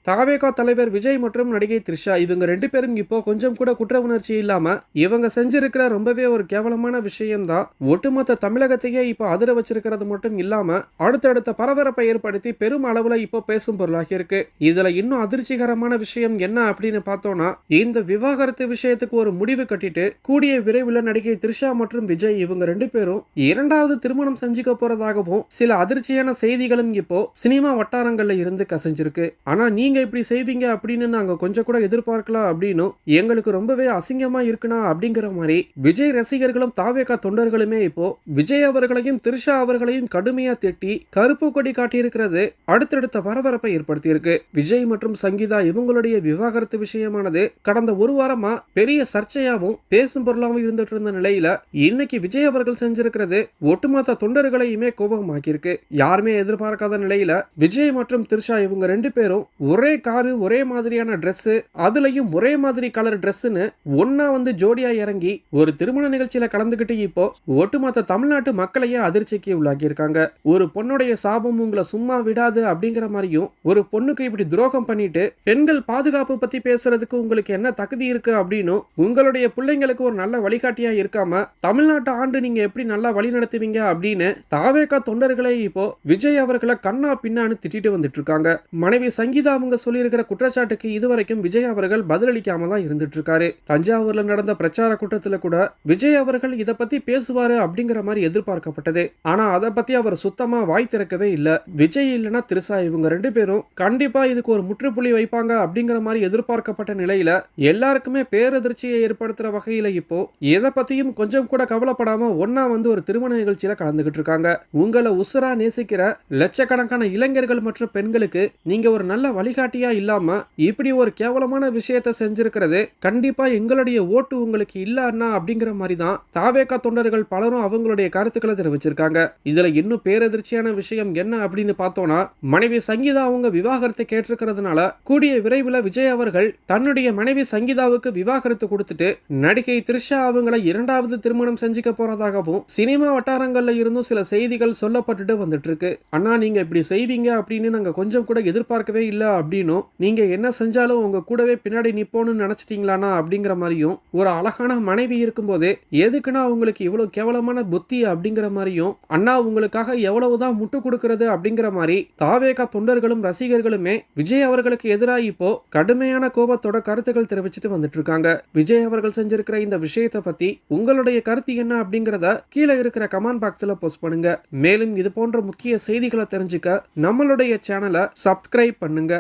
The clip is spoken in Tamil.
தாவேகா தலைவர் விஜய் மற்றும் நடிகை த்ரிஷா இவங்க 2 பேரும் இப்போ கொஞ்சம் கூட குற்ற உணர்ச்சி இல்லாம இவங்க செஞ்சிருக்கிற ரொம்பவே ஒரு கேவலமான விஷயம்தான் ஒட்டுமொத்த தமிழகத்தையே இப்போ அதிர வச்சிருக்கிறது மட்டும் இல்லாம அடுத்தடுத்த பரபரப்பை ஏற்படுத்தி பெரும் அளவுல இப்போ பேசும் பொருளாகி இருக்கு. இதுல இன்னும் அதிர்ச்சிகரமான விஷயம் என்ன அப்படின்னு பார்த்தோம்னா, இந்த விவாகரத்து விஷயத்துக்கு ஒரு முடிவு கட்டிட்டு கூடிய விரைவில் நடிகை த்ரிஷா மற்றும் விஜய் இவங்க 2 பேரும் 2வது திருமணம் செஞ்சுக்க போறதாகவும் சில அதிர்ச்சியான செய்திகளும் இப்போ சினிமா வட்டாரங்கள்ல இருந்து கசிஞ்சிருக்கு. ஆனா நீங்க இப்படி செய்வீங்க அப்படின்னு நாங்க கொஞ்சம் கூட எதிர்பார்க்கலாம் அப்படின்னு எங்களுக்கு ரொம்பவே அசிங்கமா இருக்குனா அப்படிங்கிற மாதிரி விஜய் ரசிகர்களும் தாவேகா தொண்டர்களுமே இப்போ விஜய் அவர்களையும் த்ரிஷா அவர்களையும் கடுமையா திட்டி கருப்பு கொடி காட்டியிருக்கிறது அடுத்தடுத்த பரபரப்பை ஏற்படுத்தி இருக்கு. விஜய் மற்றும் சங்கீதா இவங்களுடைய விவாகரத்து விஷயமானது கடந்த ஒரு வாரமா பெரிய சர்ச்சையாவும் பேசும் பொருளாவும் இருந்துட்டு இருந்த நிலையில இன்னைக்கு விஜய் அவர்கள் செஞ்சிருக்கிறது ஒட்டுமொத்த தொண்டர்களையுமே கோபமாக்கி இருக்கு. யாருமே எதிர்பார்க்காத நிலையில விஜய் மற்றும் த்ரிஷா இவங்க 2 பேரும் ஒரே காரு ஒரே மாதிரியான ட்ரெஸ் அதுலயும் ஒரே மாதிரி கலர் ட்ரெஸ்ன்னு ஒன்னா வந்து ஜோடியா இறங்கி ஒரு திருமண நிகழ்ச்சியில கலந்துகிட்டு இப்போ ஒட்டுமொத்த தமிழ்நாட்டு மக்களையே அதிர்ச்சிக்கு உள்ளாக்கி இருக்காங்க. ஒரு பொண்ணுடைய சாபம் உங்களை சும்மா விடாது அப்படிங்கிற மாதிரியும் ஒரு பொண்ணுக்கு இப்படி துரோகம் பண்ணிட்டு பெண்கள் பாதுகாப்பு பத்தி பேசுறதுக்கு உங்களுக்கு என்ன தகுதி இருக்கு அப்படின்னு உங்களுடைய பிள்ளைங்களுக்கு ஒரு நல்ல வழிகாட்டியா இருக்காம தமிழ்நாட்டு ஆண்டு நீங்க எப்படி நல்லா வழி நடத்துவீங்க அப்படின்னு தாவேகா தொண்டர்களே இப்போ விஜய் அவர்களை கண்ணா பின்னான்னு திட்டிட்டு வந்துட்டு இருக்காங்க. மனைவி சங்கீதா அவங்க சொல்லியிருக்கிற குற்றச்சாட்டுக்கு இதுவரைக்கும் விஜய் அவர்கள் பதிலளிக்காம தான் இருந்துட்டு இருக்காரு. தஞ்சாவூர்ல நடந்த பிரச்சார கூட்டத்துல கூட விஜய் அவர்கள் இத பத்தி பேசுவாரு அப்படிங்கிற மாதிரி எதிர்பார்க்கப்பட்டது. ஆனா அதை பத்தி அவர் சுத்தமா வாய் திறக்கவே இல்ல. விஜய் இல்லனா த்ரிஷா இவங்க 2 பேரும் கண்டிப்பா இதுக்கு ஒரு முற்றுப்புள்ளி வைப்பாங்க அப்படிங்கிற மாதிரி எதிர்பார்க்கப்பட்ட நிலையில எல்லாருக்குமே பேரதிர்ச்சியை ஏற்படுத்துற வகையில இப்போ எதை பத்தியும் கொஞ்சம் கூட கவலைப்படாம ஒன்னா வந்து ஒரு திருமண நிகழ்ச்சியில கலந்துகிட்டு இருக்காங்க. உங்களை உசுரா நேசிக்கிற லட்சக்கணக்கான இளைஞர்கள் மற்றும் பெண்களுக்கு நீங்க ஒரு நல்ல வழிகாட்டியா இல்லாம இப்படி ஒரு கேவலமான விஷயத்தை செஞ்சிருக்கிறது கண்டிப்பா எங்களுடைய ஓட்டு உங்களுக்கு இல்லன்னா அப்படிங்கிற மாதிரி தான் தாவேகா தொண்டர்கள் பலரும் அவங்களுடைய கருத்துக்களை தெரிவிச்சிருக்காங்க. இதுல இன்னும் பேரதிர்ச்சியான விஷயம் என்ன அப்படின்னு பார்த்தோம்னா, மனைவி சங்கீதா அவங்க விவாகரத்தை கேட்டிருக்கிறதுனால கூடிய விரைவில் விஜய் அவர்கள் தன்னுடைய மனைவி சங்கீதாவுக்கு விவாகரத்து கொடுத்துட்டு நடிகை த்ரிஷா அவங்களை 2வது திருமணம் செஞ்சுக்க போறதாகவும் சினிமா வட்டாரங்கள்ல இருந்தும் சில செய்திகள் சொல்லப்பட்டுட்டு வந்துட்டு இருக்கு. அண்ணா நீங்க இப்படி செய்வீங்க அப்படின்னு நாங்க கொஞ்சம் கூட எதிர்பார்க்கவே இல்ல அப்படின்னும் நீங்க என்ன செஞ்சாலும் உங்க கூடவே பின்னாடி நிப்போன்னு நினைச்சிட்டீங்களானா அப்படிங்கிற மாதிரியும் ஒரு அழகான மனைவி இருக்கும்போது எதுக்குன்னா உங்களுக்கு இவ்வளவு கேவலமான புத்தி அப்படிங்கிற மாதிரியும் அண்ணா உங்களுக்காக எவ்வளவுதான் முட்டு கொடுக்கிறது அப்படிங்கிற மாதிரி தாவேகா தொண்டர்களும் ரசிகர்களுமே விஜய் அவர்களுக்கு எதிராக இப்போ கடுமையான கோபத்தோட கருத்துக்கள் தெரிவிச்சுட்டு வந்துட்டு இருக்காங்க. விஜய் அவர்கள் செஞ்சிருக்கிற இந்த விஷயத்தை பத்தி உங்களுடைய கருத்து என்ன அப்படிங்கறத கீழே இருக்கிற கமெண்ட் பாக்ஸ்ல போஸ்ட் பண்ணுங்க. மேலும் இது போன்ற முக்கிய செய்திகளை தெரிஞ்சுக்க நம்மளுடைய சேனலை சப்ஸ்கிரைப் பண்ணுங்க.